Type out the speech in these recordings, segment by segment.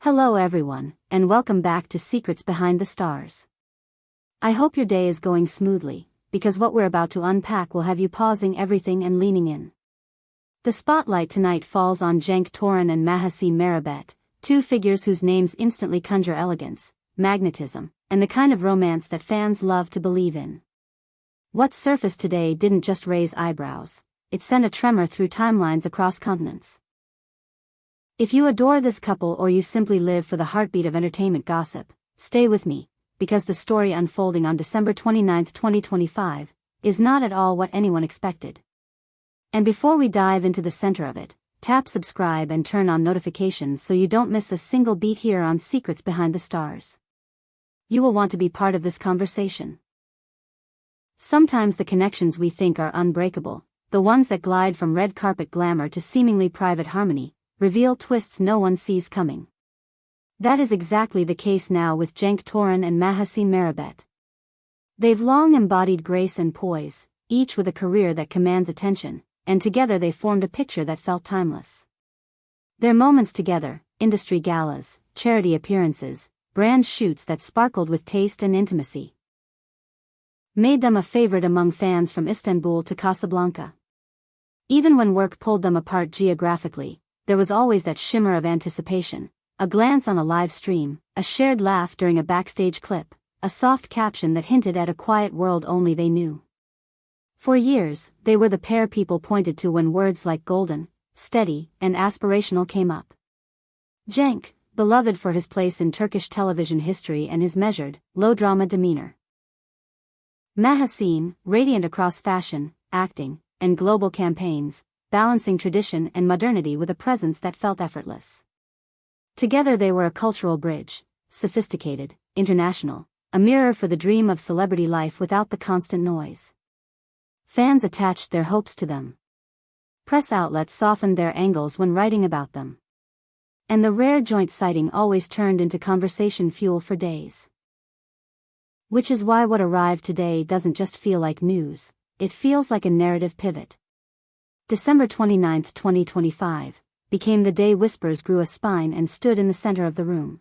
Hello everyone, and welcome back to Secrets Behind the Stars. I hope your day is going smoothly, because what we're about to unpack will have you pausing everything and leaning in. The spotlight tonight falls on Cenk, Torun and Mahassine Merabet, two figures whose names instantly conjure elegance, magnetism, and the kind of romance that fans love to believe in. What surfaced today didn't just raise eyebrows, it sent a tremor through timelines across continents. If you adore this couple or you simply live for the heartbeat of entertainment gossip, stay with me, because the story unfolding on December 29, 2025, is not at all what anyone expected. And before we dive into the center of it, tap subscribe and turn on notifications so you don't miss a single beat here on Secrets Behind the Stars. You will want to be part of this conversation. Sometimes the connections we think are unbreakable, the ones that glide from red carpet glamour to seemingly private harmony, reveal twists no one sees coming. That is exactly the case now with Cenk, Torun and Mahassine Merabet. They've long embodied grace and poise, each with a career that commands attention, and together they formed a picture that felt timeless. Their moments together, industry galas, charity appearances, brand shoots that sparkled with taste and intimacy, made them a favorite among fans from Istanbul to Casablanca. Even when work pulled them apart geographically, there was always that shimmer of anticipation, a glance on a live stream, a shared laugh during a backstage clip, a soft caption that hinted at a quiet world only they knew. For years, they were the pair people pointed to when words like golden, steady, and aspirational came up. Cenk, beloved for his place in Turkish television history and his measured, low-drama demeanor. Mahassine, radiant across fashion, acting, and global campaigns, balancing tradition and modernity with a presence that felt effortless. Together they were a cultural bridge, sophisticated, international, a mirror for the dream of celebrity life without the constant noise. Fans attached their hopes to them. Press outlets softened their angles when writing about them. And the rare joint sighting always turned into conversation fuel for days. Which is why what arrived today doesn't just feel like news, it feels like a narrative pivot. December 29, 2025, became the day whispers grew a spine and stood in the center of the room.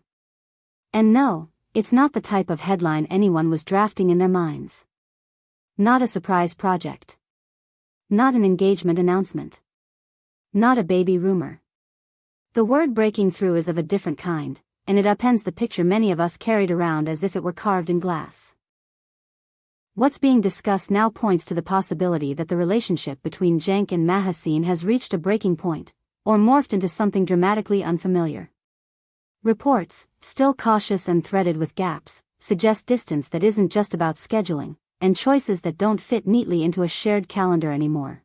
And no, it's not the type of headline anyone was drafting in their minds. Not a surprise project. Not an engagement announcement. Not a baby rumor. The word breaking through is of a different kind, and it upends the picture many of us carried around as if it were carved in glass. What's being discussed now points to the possibility that the relationship between Cenk and Mahassine has reached a breaking point, or morphed into something dramatically unfamiliar. Reports, still cautious and threaded with gaps, suggest distance that isn't just about scheduling, and choices that don't fit neatly into a shared calendar anymore.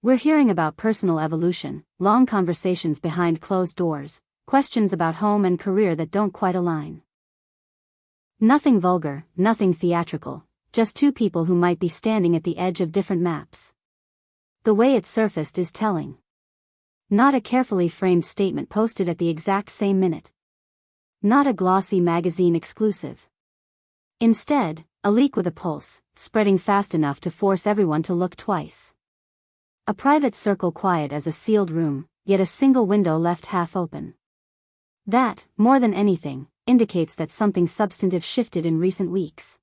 We're hearing about personal evolution, long conversations behind closed doors, questions about home and career that don't quite align. Nothing vulgar, nothing theatrical. Just two people who might be standing at the edge of different maps. The way it surfaced is telling. Not a carefully framed statement posted at the exact same minute. Not a glossy magazine exclusive. Instead, a leak with a pulse, spreading fast enough to force everyone to look twice. A private circle quiet as a sealed room, yet a single window left half open. That, more than anything, indicates that something substantive shifted in recent weeks.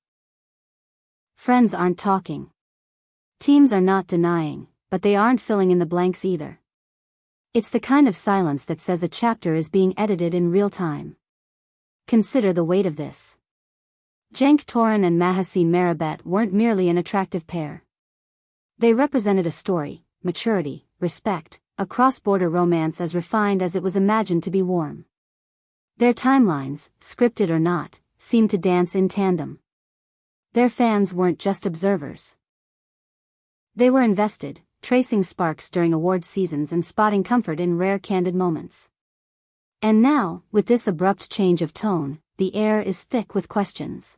Friends aren't talking. Teams are not denying, but they aren't filling in the blanks either. It's the kind of silence that says a chapter is being edited in real time. Consider the weight of this. Cenk, Torun and Mahassine Merabet weren't merely an attractive pair. They represented a story, maturity, respect, a cross-border romance as refined as it was imagined to be warm. Their timelines, scripted or not, seemed to dance in tandem. Their fans weren't just observers. They were invested, tracing sparks during award seasons and spotting comfort in rare candid moments. And now, with this abrupt change of tone, the air is thick with questions.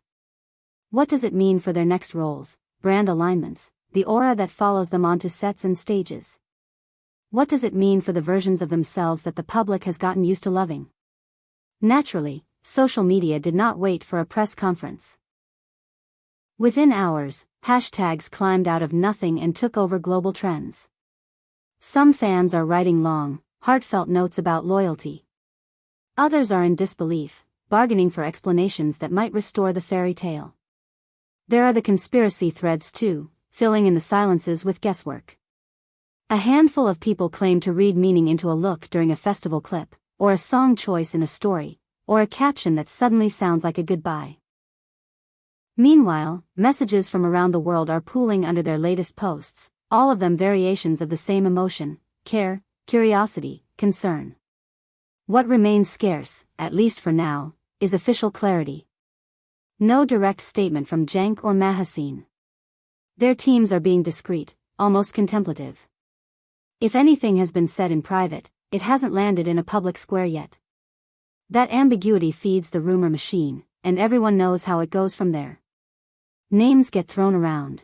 What does it mean for their next roles, brand alignments, the aura that follows them onto sets and stages? What does it mean for the versions of themselves that the public has gotten used to loving? Naturally, social media did not wait for a press conference. Within hours, hashtags climbed out of nothing and took over global trends. Some fans are writing long, heartfelt notes about loyalty. Others are in disbelief, bargaining for explanations that might restore the fairy tale. There are the conspiracy threads too, filling in the silences with guesswork. A handful of people claim to read meaning into a look during a festival clip, or a song choice in a story, or a caption that suddenly sounds like a goodbye. Meanwhile, messages from around the world are pooling under their latest posts, all of them variations of the same emotion: care, curiosity, concern. What remains scarce, at least for now, is official clarity. No direct statement from Cenk or Mahassine. Their teams are being discreet, almost contemplative. If anything has been said in private, it hasn't landed in a public square yet. That ambiguity feeds the rumor machine, and everyone knows how it goes from there. Names get thrown around.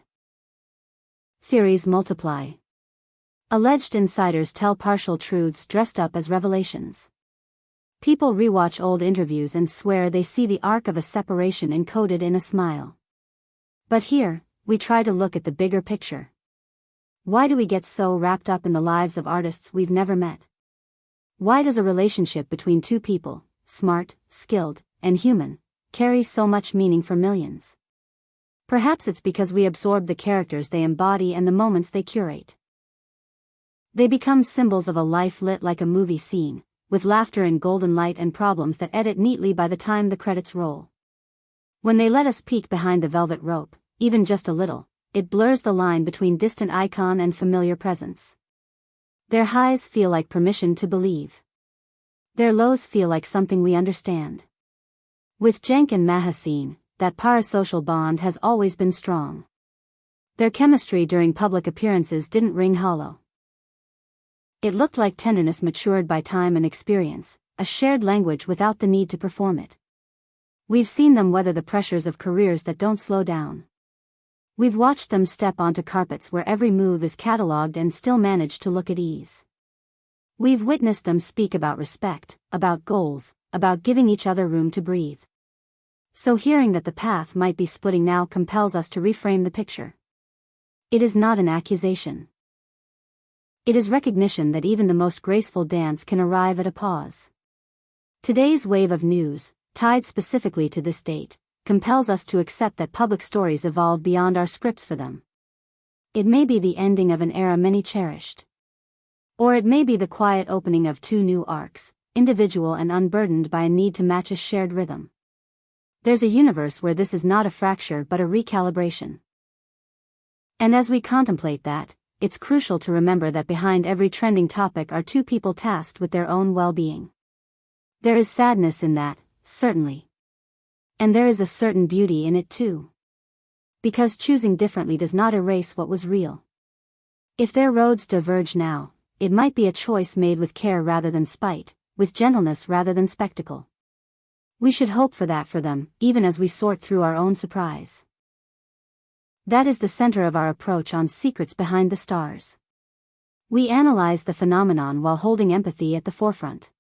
Theories multiply. Alleged insiders tell partial truths dressed up as revelations. People rewatch old interviews and swear they see the arc of a separation encoded in a smile. But here, we try to look at the bigger picture. Why do we get so wrapped up in the lives of artists we've never met? Why does a relationship between two people, smart, skilled, and human, carry so much meaning for millions? Perhaps it's because we absorb the characters they embody and the moments they curate. They become symbols of a life lit like a movie scene, with laughter in golden light and problems that edit neatly by the time the credits roll. When they let us peek behind the velvet rope, even just a little, it blurs the line between distant icon and familiar presence. Their highs feel like permission to believe. Their lows feel like something we understand. With Cenk and Mahassine, that parasocial bond has always been strong. Their chemistry during public appearances didn't ring hollow. It looked like tenderness matured by time and experience, a shared language without the need to perform it. We've seen them weather the pressures of careers that don't slow down. We've watched them step onto carpets where every move is catalogued and still manage to look at ease. We've witnessed them speak about respect, about goals, about giving each other room to breathe. So hearing that the path might be splitting now compels us to reframe the picture. It is not an accusation. It is recognition that even the most graceful dance can arrive at a pause. Today's wave of news, tied specifically to this date, compels us to accept that public stories evolve beyond our scripts for them. It may be the ending of an era many cherished. Or it may be the quiet opening of two new arcs, individual and unburdened by a need to match a shared rhythm. There's a universe where this is not a fracture but a recalibration. And as we contemplate that, it's crucial to remember that behind every trending topic are two people tasked with their own well-being. There is sadness in that, certainly. And there is a certain beauty in it too. Because choosing differently does not erase what was real. If their roads diverge now, it might be a choice made with care rather than spite, with gentleness rather than spectacle. We should hope for that for them, even as we sort through our own surprise. That is the center of our approach on Secrets Behind the Stars. We analyze the phenomenon while holding empathy at the forefront.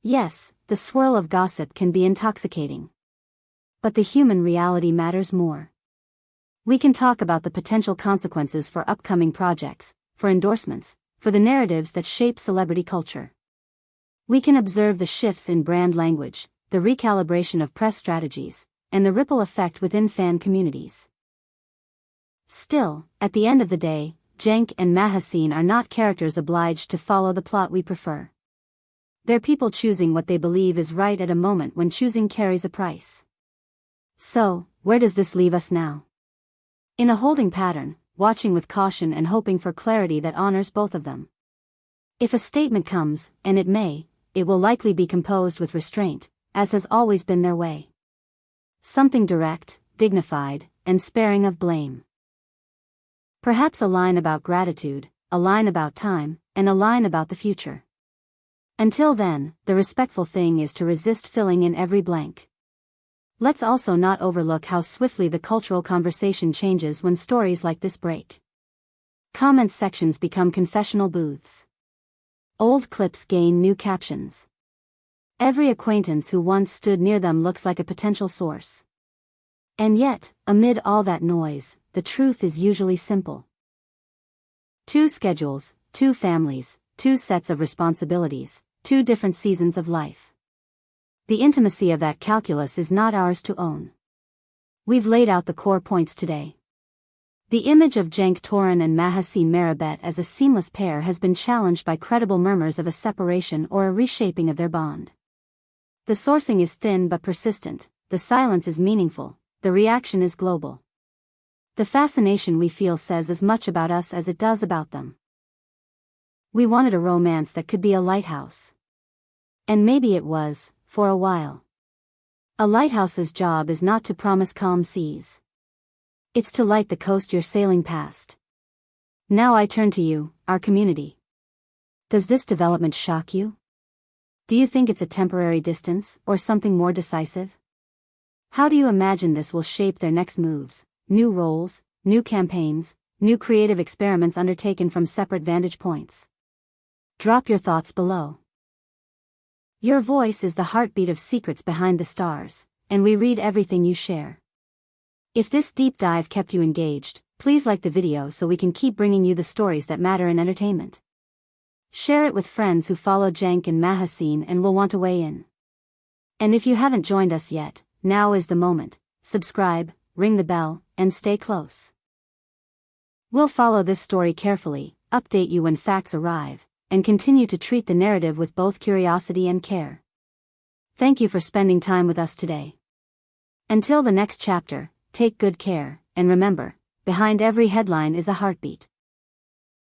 Yes, the swirl of gossip can be intoxicating. But the human reality matters more. We can talk about the potential consequences for upcoming projects, for endorsements, for the narratives that shape celebrity culture. We can observe the shifts in brand language, the recalibration of press strategies, and the ripple effect within fan communities. Still, at the end of the day, Cenk and Mahassine are not characters obliged to follow the plot we prefer. They're people choosing what they believe is right at a moment when choosing carries a price. So, where does this leave us now? In a holding pattern, watching with caution and hoping for clarity that honors both of them. If a statement comes, and it may, it will likely be composed with restraint, as has always been their way. Something direct, dignified, and sparing of blame. Perhaps a line about gratitude, a line about time, and a line about the future. Until then, the respectful thing is to resist filling in every blank. Let's also not overlook how swiftly the cultural conversation changes when stories like this break. Comment sections become confessional booths. Old clips gain new captions. Every acquaintance who once stood near them looks like a potential source. And yet, amid all that noise, the truth is usually simple. Two schedules, two families, two sets of responsibilities, two different seasons of life. The intimacy of that calculus is not ours to own. We've laid out the core points today. The image of Cenk Torun and Mahassine Merabet as a seamless pair has been challenged by credible murmurs of a separation or a reshaping of their bond. The sourcing is thin but persistent, the silence is meaningful, the reaction is global. The fascination we feel says as much about us as it does about them. We wanted a romance that could be a lighthouse. And maybe it was, for a while. A lighthouse's job is not to promise calm seas. It's to light the coast you're sailing past. Now I turn to you, our community. Does this development shock you? Do you think it's a temporary distance, or something more decisive? How do you imagine this will shape their next moves, new roles, new campaigns, new creative experiments undertaken from separate vantage points? Drop your thoughts below. Your voice is the heartbeat of Secrets Behind the Stars, and we read everything you share. If this deep dive kept you engaged, please like the video so we can keep bringing you the stories that matter in entertainment. Share it with friends who follow Cenk and Mahassine and will want to weigh in. And if you haven't joined us yet, now is the moment. Subscribe, ring the bell, and stay close. We'll follow this story carefully, update you when facts arrive, and continue to treat the narrative with both curiosity and care. Thank you for spending time with us today. Until the next chapter, take good care, and remember, behind every headline is a heartbeat.